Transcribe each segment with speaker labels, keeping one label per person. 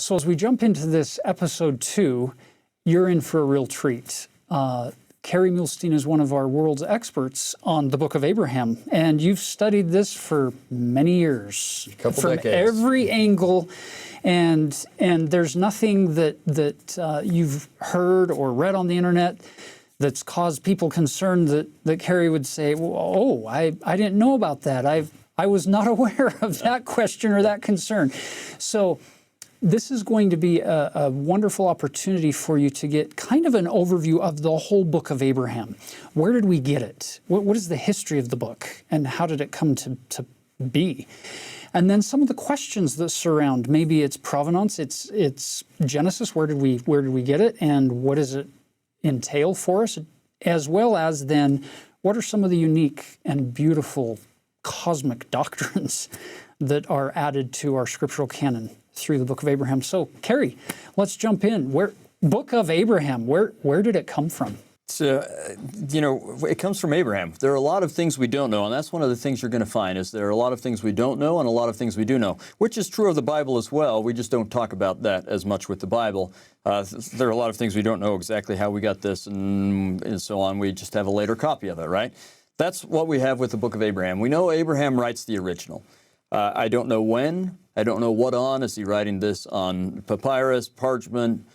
Speaker 1: So as we jump into this episode 2, you're in for a real treat. Kerry Muhlestein is one of our world's experts on the Book of Abraham, and you've studied this for many years,
Speaker 2: from
Speaker 1: decades. Every angle, and there's nothing that you've heard or read on the internet that's caused people concern that Kerry would say, "Oh, I didn't know about that. I was not aware of that question or that concern." So this is going to be a wonderful opportunity for you to get kind of an overview of the whole book of Abraham. Where did we get it? What is the history of the book, and how did it come to be? And then some of the questions that surround maybe its provenance, its Genesis. Where did we get it, and what does it entail for us? As well as then, what are some of the unique and beautiful cosmic doctrines that are added to our scriptural canon through the Book of Abraham? So, Kerry, let's jump in. Book of Abraham, where did it come from?
Speaker 2: So, it comes from Abraham. There are a lot of things we don't know, and that's one of the things you're going to find, is there are a lot of things we don't know and a lot of things we do know, which is true of the Bible as well. We just don't talk about that as much with the Bible. There are a lot of things we don't know exactly how we got this and so on. We just have a later copy of it, right? That's what we have with the Book of Abraham. We know Abraham writes the original. I don't know when. I don't know what on. Is he writing this on papyrus, parchment,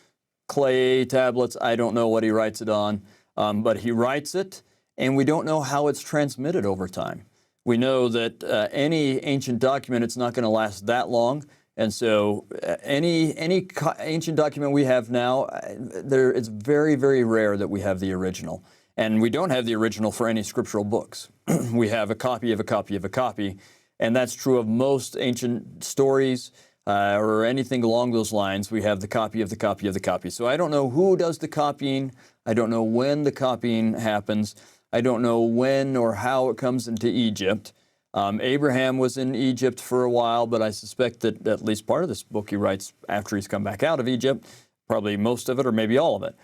Speaker 2: clay tablets? I don't know what he writes it on. But he writes it, and we don't know how it's transmitted over time. We know that any ancient document, it's not going to last that long. And so any ancient document we have now, it's very, very rare that we have the original. And we don't have the original for any scriptural books. We have a copy of a copy of a copy. And that's true of most ancient stories or anything along those lines. We have the copy of the copy of the copy. So I don't know who does the copying. I don't know when the copying happens. I don't know when or how it comes into Egypt. Abraham was in Egypt for a while, but I suspect that at least part of this book he writes after he's come back out of Egypt, probably most of it or maybe all of it.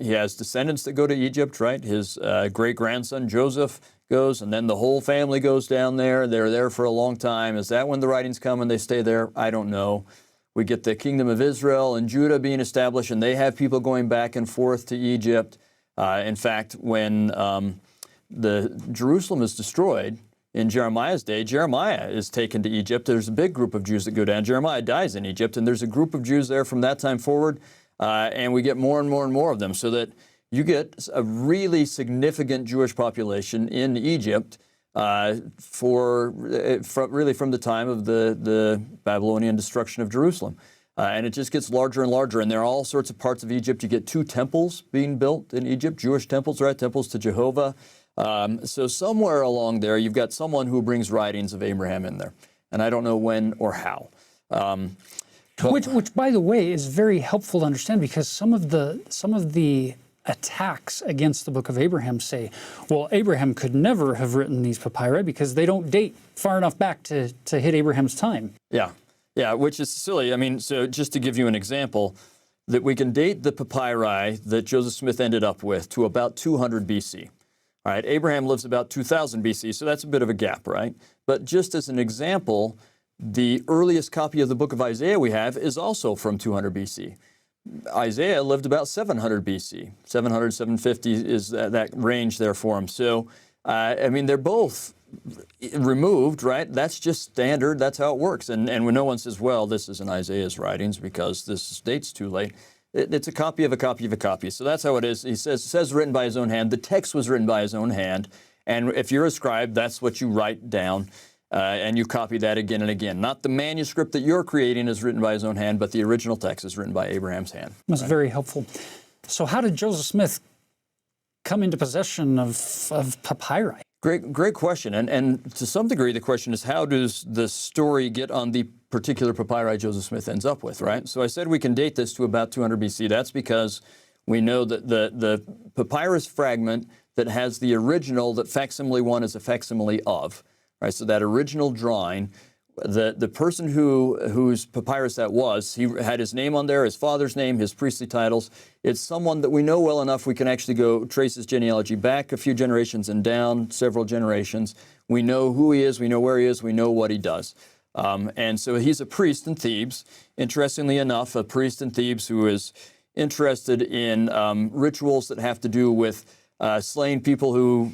Speaker 2: He has descendants that go to Egypt, right? His great-grandson Joseph goes, and then the whole family goes down there. They're there for a long time. Is that when the writings come and they stay there? I don't know. We get the kingdom of Israel and Judah being established, and they have people going back and forth to Egypt. In fact, when the Jerusalem is destroyed in Jeremiah's day, Jeremiah is taken to Egypt. There's a big group of Jews that go down. Jeremiah dies in Egypt, and there's a group of Jews there from that time forward, and we get more and more and more of them, so that you get a really significant Jewish population in Egypt really from the time of the Babylonian destruction of Jerusalem. And it just gets larger and larger. And there are all sorts of parts of Egypt. You get 2 temples being built in Egypt, Jewish temples, right? Temples to Jehovah. So somewhere along there, you've got someone who brings writings of Abraham in there. And I don't know when or how.
Speaker 1: Which, by the way, is very helpful to understand, because some of the attacks against the Book of Abraham say, well, Abraham could never have written these papyri because they don't date far enough back to hit Abraham's time.
Speaker 2: Yeah, which is silly. I mean, so just to give you an example, that we can date the papyri that Joseph Smith ended up with to about 200 BC. All right, Abraham lives about 2000 BC, so that's a bit of a gap, right? But just as an example, the earliest copy of the book of Isaiah we have is also from 200 BC. Isaiah lived about 700 BC. 700, 750 is that range there for him. So, I mean, they're both removed, right? That's just standard. That's how it works. And when no one says, well, this isn't Isaiah's writings because this date's too late, it's a copy of a copy of a copy. So that's how it is. He says written by his own hand. The text was written by his own hand. And if you're a scribe, that's what you write down. And you copy that again and again. Not the manuscript that you're creating is written by his own hand, but the original text is written by Abraham's hand.
Speaker 1: That's very helpful. So how did Joseph Smith come into possession of papyri?
Speaker 2: Great question. And to some degree, the question is, how does the story get on the particular papyri Joseph Smith ends up with, right? So I said we can date this to about 200 BC. That's because we know that the papyrus fragment that has the original that facsimile one is a facsimile of, right? So that original drawing, the person whose papyrus that was, he had his name on there, his father's name, his priestly titles. It's someone that we know well enough we can actually go trace his genealogy back a few generations and down several generations. We know who he is, we know where he is, we know what he does. And so he's a priest in Thebes. Interestingly enough, a priest in Thebes who is interested in rituals that have to do with slaying people who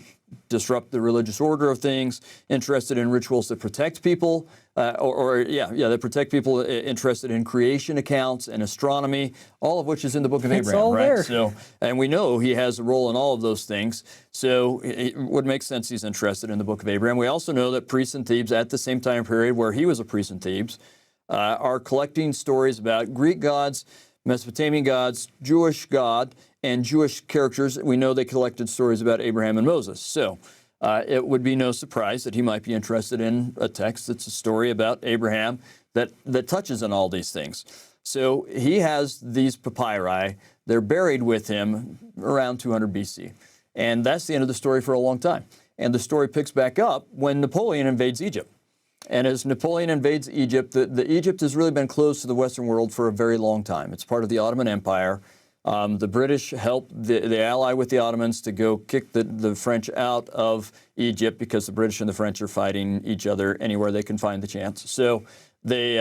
Speaker 2: disrupt the religious order of things, interested in rituals that protect people, that protect people, interested in creation accounts and astronomy, all of which is in the book of Abraham,
Speaker 1: all
Speaker 2: right?
Speaker 1: there.
Speaker 2: So, and we know he has a role in all of those things. So it would make sense he's interested in the book of Abraham. We also know that priests in Thebes at the same time period where he was a priest in Thebes are collecting stories about Greek gods, Mesopotamian gods, Jewish God, and Jewish characters. We know they collected stories about Abraham and Moses. So it would be no surprise that he might be interested in a text that's a story about Abraham that touches on all these things. So he has these papyri. They're buried with him around 200 BC. And that's the end of the story for a long time. And the story picks back up when Napoleon invades Egypt. And as Napoleon invades Egypt, the Egypt has really been closed to the Western world for a very long time. It's part of the Ottoman Empire. The British helped the ally with the Ottomans to go kick the French out of Egypt because the British and the French are fighting each other anywhere they can find the chance. So they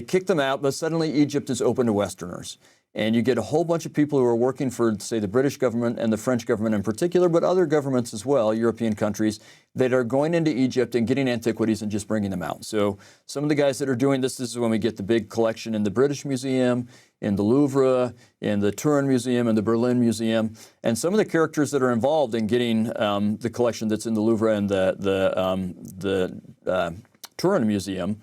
Speaker 2: kick them out, but suddenly Egypt is open to Westerners. And you get a whole bunch of people who are working for, say, the British government and the French government in particular, but other governments as well, European countries, that are going into Egypt and getting antiquities and just bringing them out. So some of the guys that are doing this is when we get the big collection in the British Museum, in the Louvre, in the Turin Museum, and the Berlin Museum. And some of the characters that are involved in getting the collection that's in the Louvre and the Turin Museum,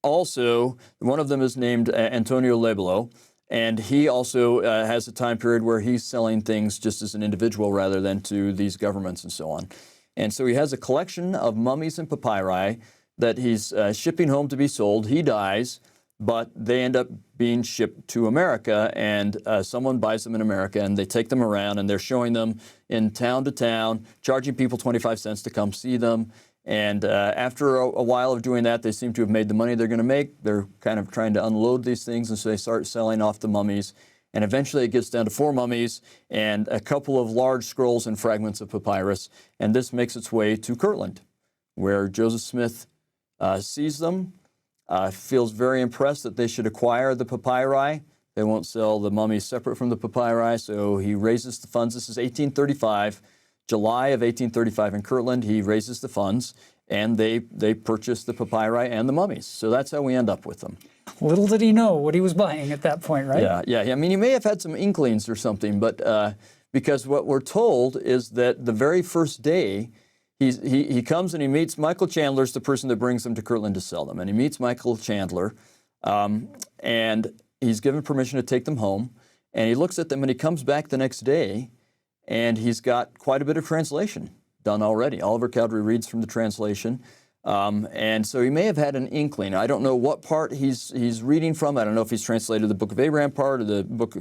Speaker 2: also, one of them is named Antonio Lebelo. And he also has a time period where he's selling things just as an individual rather than to these governments and so on. And so he has a collection of mummies and papyri that he's shipping home to be sold. He dies, but they end up being shipped to America, and someone buys them in America, and they take them around, and they're showing them in town to town, charging people 25 cents to come see them. And after a while of doing that, they seem to have made the money they're going to make. They're kind of trying to unload these things, and so they start selling off the mummies. And eventually it gets down to 4 mummies and a couple of large scrolls and fragments of papyrus. And this makes its way to Kirtland, where Joseph Smith sees them, feels very impressed that they should acquire the papyri. They won't sell the mummies separate from the papyri, so he raises the funds. This is 1835. July of 1835 in Kirtland, he raises the funds, and they purchase the papyri and the mummies. So that's how we end up with them.
Speaker 1: Little did he know what he was buying at that point, right?
Speaker 2: Yeah. I mean, he may have had some inklings or something, but because what we're told is that the very first day, he comes and he meets Michael Chandler's the person that brings them to Kirtland to sell them, and he meets Michael Chandler, and he's given permission to take them home, and he looks at them, and he comes back the next day, and he's got quite a bit of translation done already. Oliver Cowdery reads from the translation. And so he may have had an inkling. I don't know what part he's reading from. I don't know if he's translated the Book of Abraham part or the book.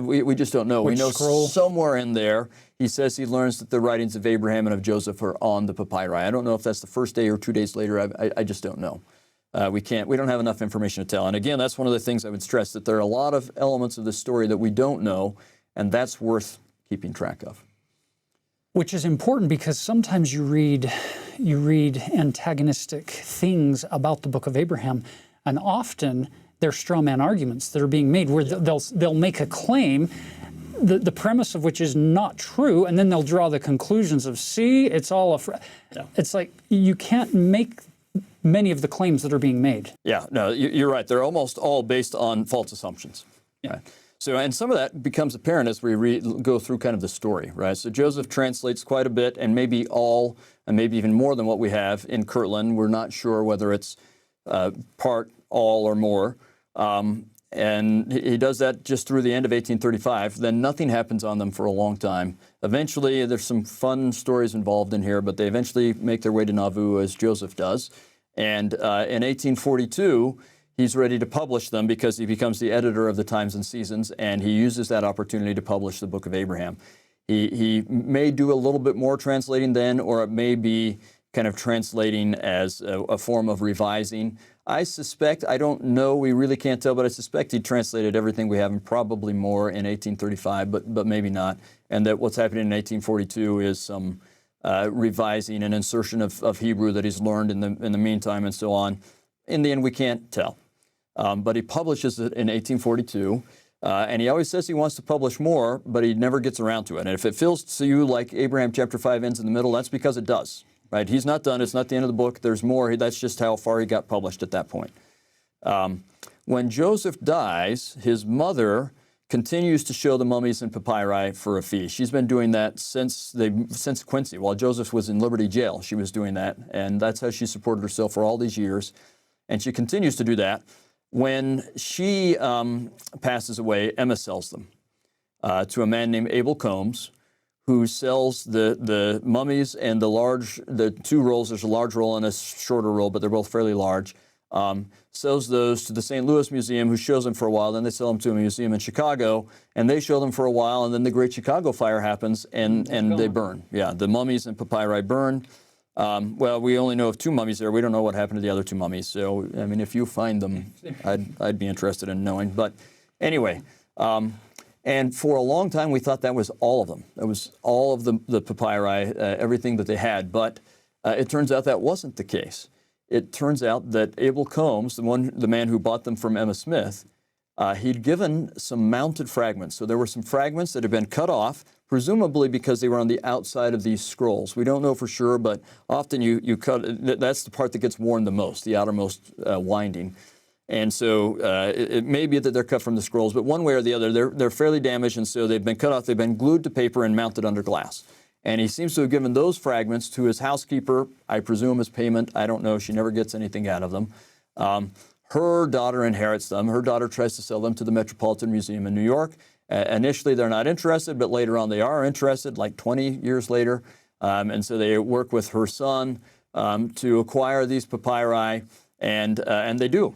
Speaker 2: We just don't know.
Speaker 1: Which
Speaker 2: we know
Speaker 1: scroll?
Speaker 2: Somewhere in there he says he learns that the writings of Abraham and of Joseph are on the papyri. I don't know if that's the first day or 2 days later. I just don't know. We don't have enough information to tell. And again, that's one of the things I would stress, that there are a lot of elements of the story that we don't know, and that's worth keeping track of.
Speaker 1: Which is important because sometimes you read antagonistic things about the Book of Abraham, and often they're straw man arguments that are being made where they'll make a claim, the premise of which is not true, and then they'll draw the conclusions of, see, it's all It's like you can't make many of the claims that are being made.
Speaker 2: Yeah, no, you're right. They're almost all based on false assumptions.
Speaker 1: Yeah.
Speaker 2: Right? So, and some of that becomes apparent as we go through kind of the story, right? So Joseph translates quite a bit, and maybe all, and maybe even more than what we have in Kirtland. We're not sure whether it's part, all, or more. And he does that just through the end of 1835. Then nothing happens on them for a long time. Eventually, there's some fun stories involved in here, but they eventually make their way to Nauvoo, as Joseph does. And in 1842, he's ready to publish them because he becomes the editor of the Times and Seasons, and he uses that opportunity to publish the Book of Abraham. He may do a little bit more translating then, or it may be kind of translating as a form of revising. I suspect, I don't know, we really can't tell, but I suspect he translated everything we have and probably more in 1835, but maybe not. And that what's happening in 1842 is some revising an insertion of Hebrew that he's learned in the meantime and so on. In the end, we can't tell. But he publishes it in 1842. And he always says he wants to publish more, but he never gets around to it. And if it feels to you like Abraham chapter 5 ends in the middle, that's because it does. Right? He's not done. It's not the end of the book. There's more. That's just how far he got published at that point. When Joseph dies, his mother continues to show the mummies and papyri for a fee. She's been doing that since Quincy. While Joseph was in Liberty Jail, she was doing that. And that's how she supported herself for all these years. And she continues to do that. When she passes away, Emma sells them to a man named Abel Combs, who sells the mummies and the two rolls. There's a large roll and a shorter roll, but they're both fairly large. Sells those to the St. Louis Museum, who shows them for a while. Then they sell them to a museum in Chicago, and they show them for a while. And then the Great Chicago Fire happens, and they burn. Yeah, the mummies and papyri burn. Well, we only know of 2 mummies there. We don't know what happened to the other 2 mummies. So, I mean, if you find them, I'd be interested in knowing. But anyway, and for a long time, we thought that was all of them. It was all of the papyri, everything that they had. But it turns out that wasn't the case. It turns out that Abel Combs, the man who bought them from Emma Smith, he'd given some mounted fragments. So there were some fragments that had been cut off, presumably because they were on the outside of these scrolls. We don't know for sure, but often you cut, that's the part that gets worn the most, the outermost winding. And so it may be that they're cut from the scrolls, but one way or the other, they're fairly damaged, and so they've been cut off, they've been glued to paper and mounted under glass. And he seems to have given those fragments to his housekeeper, I presume as payment. I don't know. She never gets anything out of them. Her daughter inherits them. Her daughter tries to sell them to the Metropolitan Museum in New York. Initially, they're not interested, but later on they are interested, like 20 years later. And so they work with her son to acquire these papyri, and they do.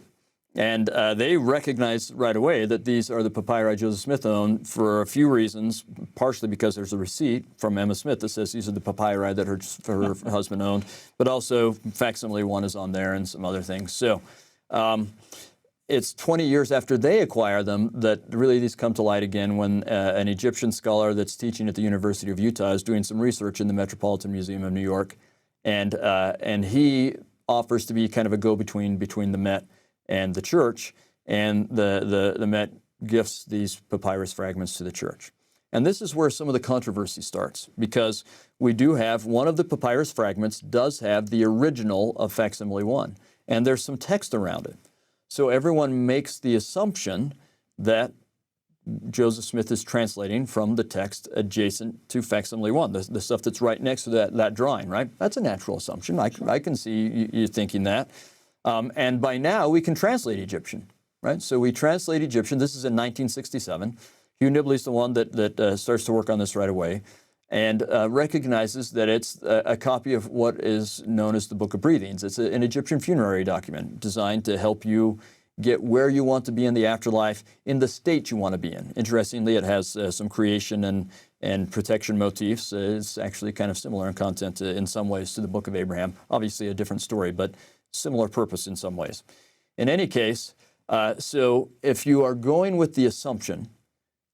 Speaker 2: And they recognize right away that these are the papyri Joseph Smith owned for a few reasons, partially because there's a receipt from Emma Smith that says these are the papyri that her husband owned, but also facsimile one is on there and some other things. So it's 20 years after they acquire them that really these come to light again when an Egyptian scholar that's teaching at the University of Utah is doing some research in the Metropolitan Museum of New York, and he offers to be kind of a go-between between the Met and the church, and the Met gifts these papyrus fragments to the church. And this is where some of the controversy starts, because we do have one of the papyrus fragments does have the original of facsimile 1, and there's some text around it. So everyone makes the assumption that Joseph Smith is translating from the text adjacent to facsimile 1, the stuff that's right next to that drawing, right? That's a natural assumption. I can see you thinking that. And by now, we can translate Egyptian, right? So we translate Egyptian. This is in 1967. Hugh Nibley's the one that starts to work on this right away and recognizes that it's a copy of what is known as the Book of Breathings. It's an Egyptian funerary document designed to help you get where you want to be in the afterlife in the state you want to be in. Interestingly, it has some creation and protection motifs. It's actually kind of similar in content in some ways to the Book of Abraham. Obviously a different story, but similar purpose in some ways. In any case, so if you are going with the assumption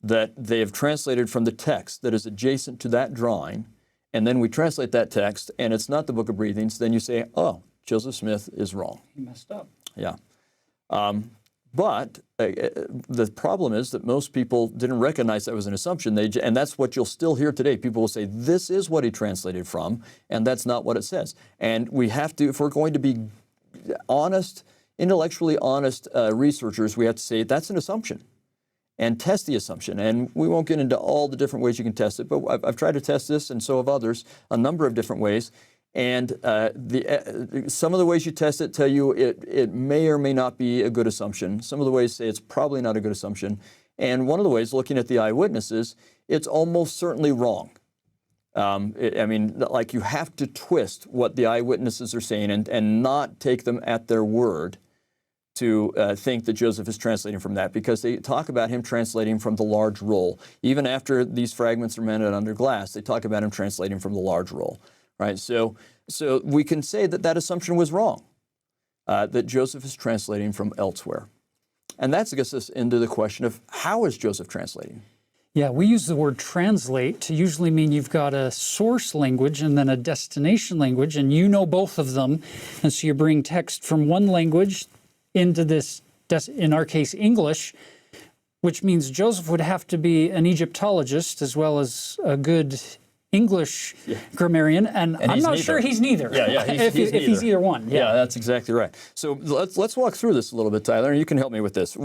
Speaker 2: that they have translated from the text that is adjacent to that drawing, and then we translate that text and it's not the Book of Breathings, then you say, oh, Joseph Smith is wrong.
Speaker 1: He messed up.
Speaker 2: Yeah. But the problem is that most people didn't recognize that was an assumption. And that's what you'll still hear today. People will say, this is what he translated from, and that's not what it says. And we have to, if we're going to be honest, intellectually honest researchers, we have to say that's an assumption and test the assumption. And we won't get into all the different ways you can test it, but I've tried to test this, and so have others, a number of different ways. And some of the ways you test it tell you it may or may not be a good assumption. Some of the ways say it's probably not a good assumption. And one of the ways, looking at the eyewitnesses, it's almost certainly wrong. I mean, like you have to twist what the eyewitnesses are saying and not take them at their word to think that Joseph is translating from that, because they talk about him translating from the large roll. Even after these fragments are mounted under glass, they talk about him translating from the large roll. Right, so we can say that that assumption was wrong, that Joseph is translating from elsewhere. And that gets us into the question of how is Joseph translating?
Speaker 1: Yeah, we use the word translate to usually mean you've got a source language and then a destination language, and you know both of them. And so you bring text from one language into this, in our case, English, which means Joseph would have to be an Egyptologist as well as a good English grammarian, and I'm not sure he's neither.
Speaker 2: Yeah,
Speaker 1: if he's either one.
Speaker 2: Yeah, that's exactly right. So let's walk through this a little bit, Tyler, and you can help me with this.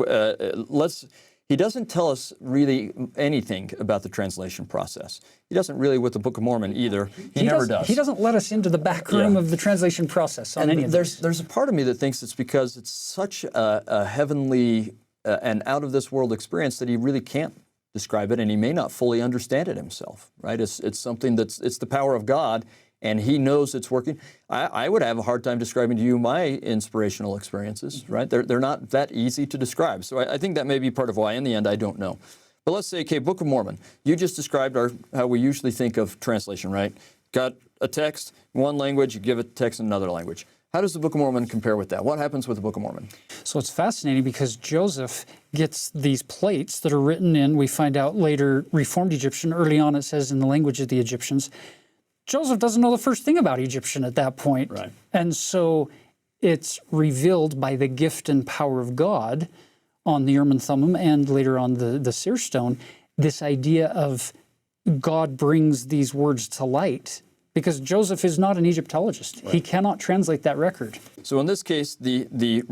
Speaker 2: He doesn't tell us really anything about the translation process. He doesn't really with the Book of Mormon either. He never does.
Speaker 1: He doesn't let us into the back room of the translation process on any of this.
Speaker 2: There's a part of me that thinks it's because it's such a heavenly and out-of-this-world experience that he really can't describe it, and he may not fully understand it himself, right? It's something it's the power of God, and he knows it's working. I would have a hard time describing to you my inspirational experiences, right? They're not that easy to describe. So I think that may be part of why, in the end, I don't know. But let's say, okay, Book of Mormon. You just described how we usually think of translation, right? Got a text in one language, you give it text in another language. How does the Book of Mormon compare with that? What happens with the Book of Mormon?
Speaker 1: So it's fascinating because Joseph gets these plates that are written in, we find out later, Reformed Egyptian. Early on it says in the language of the Egyptians. Joseph doesn't know the first thing about Egyptian at that point.
Speaker 2: Right.
Speaker 1: And so it's revealed by the gift and power of God on the Urim and Thummim and later on the seer stone, this idea of God brings these words to light. Because Joseph is not an Egyptologist. Right. He cannot translate that record.
Speaker 2: So in this case, the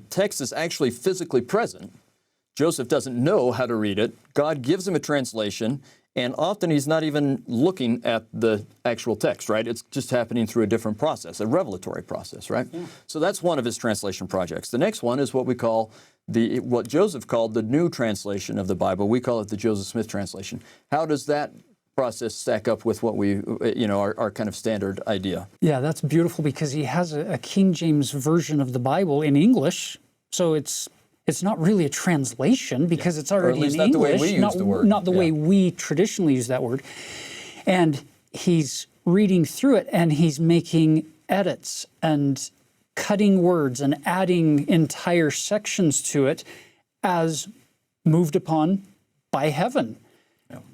Speaker 2: text is actually physically present. Joseph doesn't know how to read it. God gives him a translation, and often he's not even looking at the actual text, right? It's just happening through a different process, a revelatory process, right? Yeah. So that's one of his translation projects. The next one is what we call what Joseph called the new translation of the Bible. We call it the Joseph Smith translation. How does that process stack up with what we, our kind of standard idea?
Speaker 1: Yeah, that's beautiful because he has a King James version of the Bible in English, so it's not really a translation because it's already in English.
Speaker 2: Not the way we use the word.
Speaker 1: Not the way we traditionally use that word. And he's reading through it and he's making edits and cutting words and adding entire sections to it as moved upon by heaven.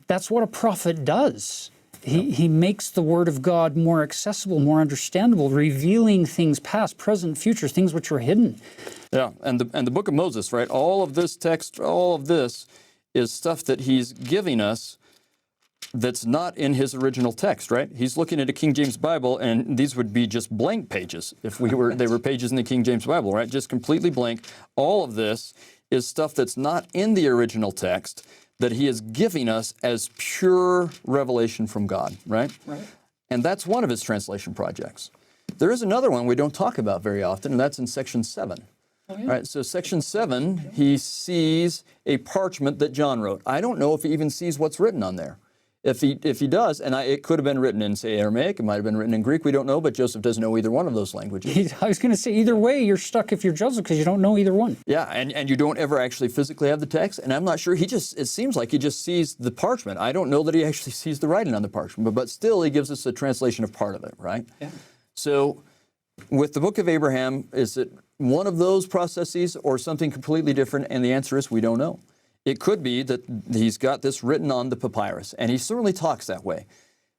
Speaker 1: That's what a prophet does. He makes the Word of God more accessible, more understandable, revealing things past, present, future, things which were hidden.
Speaker 2: Yeah, and the Book of Moses, right? All of this text, all of this is stuff that he's giving us that's not in his original text, right? He's looking at a King James Bible, and these would be just blank pages if they were pages in the King James Bible, right? Just completely blank. All of this is stuff that's not in the original text, that he is giving us as pure revelation from God, right? Right. And that's one of his translation projects. There is another one we don't talk about very often, and that's in section 7. Oh, yeah. Right, so section 7, he sees a parchment that John wrote. I don't know if he even sees what's written on there. If he does, and it could have been written in, say, Aramaic, it might have been written in Greek, we don't know, but Joseph doesn't know either one of those languages.
Speaker 1: I was going to say, either way, you're stuck if you're Joseph because you don't know either one.
Speaker 2: Yeah, and you don't ever actually physically have the text, and I'm not sure, it seems like he just sees the parchment. I don't know that he actually sees the writing on the parchment, but still he gives us a translation of part of it, right? Yeah. So with the Book of Abraham, is it one of those processes or something completely different? And the answer is we don't know. It could be that he's got this written on the papyrus, and he certainly talks that way.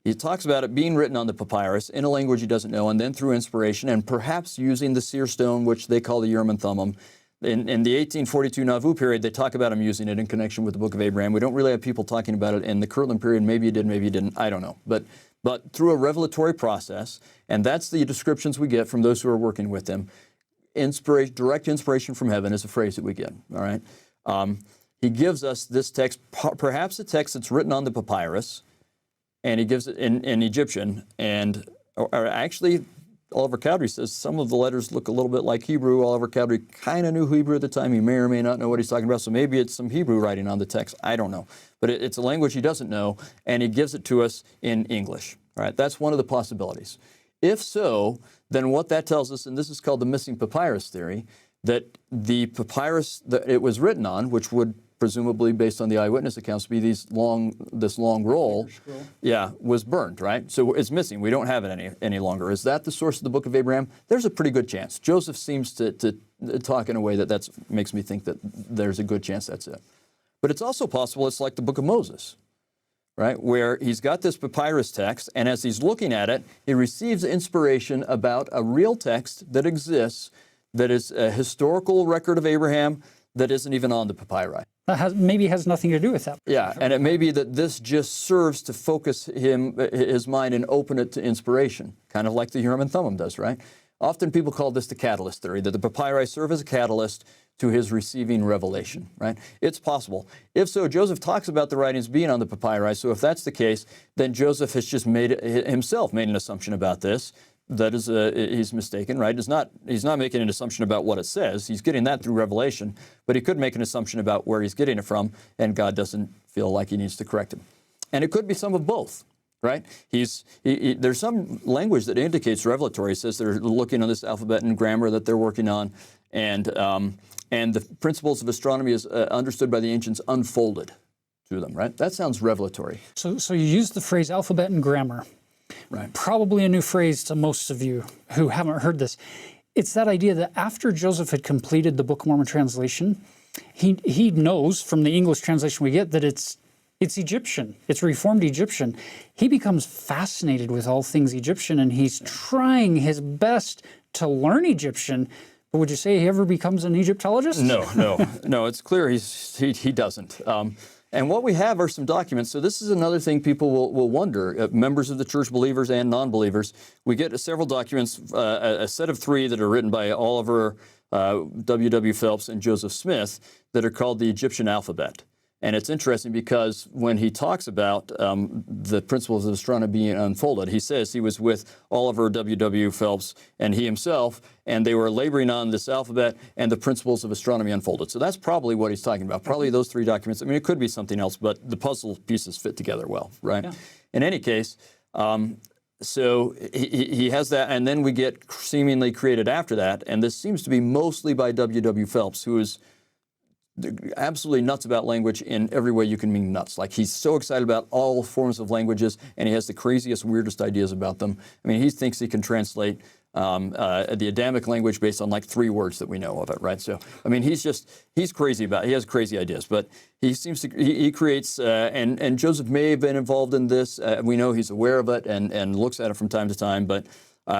Speaker 2: He talks about it being written on the papyrus in a language he doesn't know, and then through inspiration, and perhaps using the seer stone, which they call the Urim and Thummim. In the 1842 Nauvoo period, they talk about him using it in connection with the Book of Abraham. We don't really have people talking about it in the Kirtland period. Maybe he did, maybe he didn't. I don't know. But through a revelatory process, and that's the descriptions we get from those who are working with him. Direct inspiration from heaven is a phrase that we get. All right. He gives us this text, perhaps a text that's written on the papyrus, and he gives it in Egyptian. Or actually, Oliver Cowdery says some of the letters look a little bit like Hebrew. Oliver Cowdery kind of knew Hebrew at the time. He may or may not know what he's talking about, so maybe it's some Hebrew writing on the text. I don't know. But it's a language he doesn't know, and he gives it to us in English. All right, that's one of the possibilities. If so, then what that tells us, and this is called the missing papyrus theory, that the papyrus that it was written on, which would presumably, based on the eyewitness accounts, be this long roll, was burned, right? So it's missing. We don't have it any longer. Is that the source of the Book of Abraham? There's a pretty good chance. Joseph seems to talk in a way that makes me think that there's a good chance that's it. But it's also possible it's like the book of Moses, right, where he's got this papyrus text, and as he's looking at it, he receives inspiration about a real text that exists, that is a historical record of Abraham that isn't even on the papyri.
Speaker 1: That maybe has nothing to do with that.
Speaker 2: Yeah, and it may be that this just serves to focus his mind and open it to inspiration, kind of like the Urim and Thummim does, right? Often people call this the catalyst theory, that the papyri serve as a catalyst to his receiving revelation, right? It's possible. If so, Joseph talks about the writings being on the papyri, so if that's the case, then Joseph has just himself made an assumption about this. That is, he's mistaken, right? He's not making an assumption about what it says. He's getting that through revelation, but he could make an assumption about where he's getting it from, and God doesn't feel like he needs to correct him. And it could be some of both, right? There's some language that indicates revelatory. It says they're looking on this alphabet and grammar that they're working on, and the principles of astronomy is understood by the ancients unfolded to them, right? That sounds revelatory.
Speaker 1: So you use the phrase alphabet and grammar.
Speaker 2: Right.
Speaker 1: Probably a new phrase to most of you who haven't heard this. It's that idea that after Joseph had completed the Book of Mormon translation, he knows from the English translation we get that it's Egyptian. It's Reformed Egyptian. He becomes fascinated with all things Egyptian, and he's trying his best to learn Egyptian. But would you say he ever becomes an Egyptologist?
Speaker 2: No. It's clear he doesn't. And what we have are some documents. So this is another thing people will wonder, members of the church, believers and non-believers. We get several documents, a set of 3 that are written by Oliver W.W. Phelps and Joseph Smith that are called the Egyptian alphabet. And it's interesting because when he talks about the principles of astronomy being unfolded, he says he was with Oliver W.W. Phelps and he himself, and they were laboring on this alphabet and the principles of astronomy unfolded. So that's probably what he's talking about, probably those 3 documents. I mean, it could be something else, but the puzzle pieces fit together well, right? Yeah. In any case, so he has that, and then we get seemingly created after that, and this seems to be mostly by W.W. Phelps, who is absolutely nuts about language in every way you can mean nuts. Like, he's so excited about all forms of languages, and he has the craziest, weirdest ideas about them. I mean, he thinks he can translate the Adamic language based on like 3 words that we know of it, right? So, I mean, he's crazy about it. He has crazy ideas, but he seems to, he creates, and Joseph may have been involved in this. We know he's aware of it and looks at it from time to time, but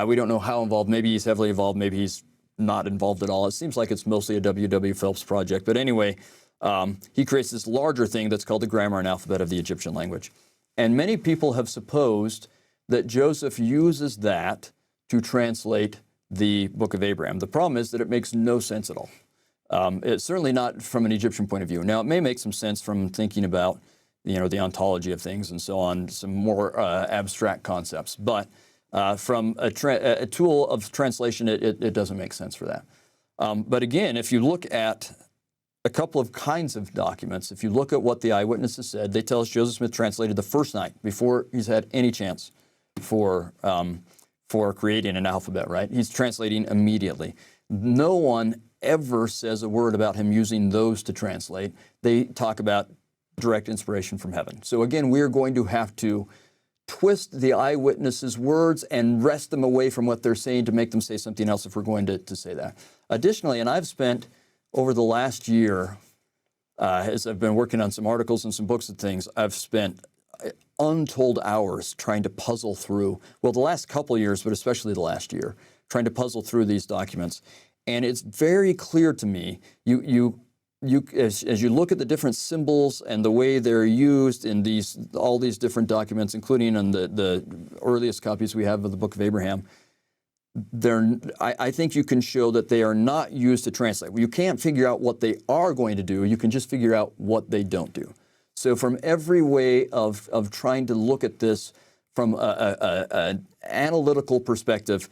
Speaker 2: we don't know how involved. Maybe he's heavily involved, maybe he's not involved at all. It seems like it's mostly a W.W. Phelps project. But anyway, he creates this larger thing that's called the Grammar and Alphabet of the Egyptian Language. And many people have supposed that Joseph uses that to translate the Book of Abraham. The problem is that it makes no sense at all. It's certainly not from an Egyptian point of view. Now, it may make some sense from thinking about, the ontology of things and so on, some more abstract concepts. But from a tool of translation, it doesn't make sense for that. But again, if you look at a couple of kinds of documents, if you look at what the eyewitnesses said, they tell us Joseph Smith translated the first night before he's had any chance for creating an alphabet, right? He's translating immediately. No one ever says a word about him using those to translate. They talk about direct inspiration from heaven. So again, we're going to have to twist the eyewitnesses' words and wrest them away from what they're saying to make them say something else if we're going to say that. Additionally, and I've spent over the last year, as I've been working on some articles and some books and things, I've spent untold hours trying to puzzle through, well, the last couple of years, but especially the last year, trying to puzzle through these documents. And it's very clear to me, as you look at the different symbols and the way they're used in all these different documents, including in the earliest copies we have of the Book of Abraham, I think you can show that they are not used to translate. You can't figure out what they are going to do. You can just figure out what they don't do. So from every way of trying to look at this from an analytical perspective,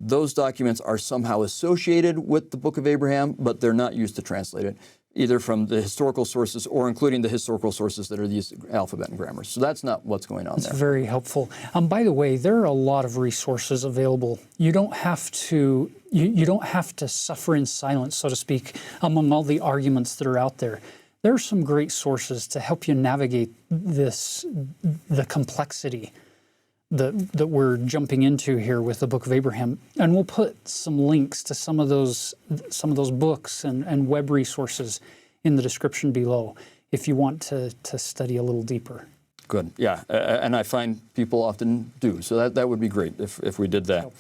Speaker 2: those documents are somehow associated with the Book of Abraham, but they're not used to translate it, either from the historical sources or including the historical sources that are these alphabet and grammars. So that's not what's going on there.
Speaker 1: That's very helpful. By the way, there are a lot of resources available. You don't have to suffer in silence, so to speak, among all the arguments that are out there. There are some great sources to help you navigate the complexity that we're jumping into here with the Book of Abraham, and we'll put some links to some of those books and web resources in the description below. if you want to study a little deeper.
Speaker 2: Good. Yeah, and I find people often do. So that would be great if we did that.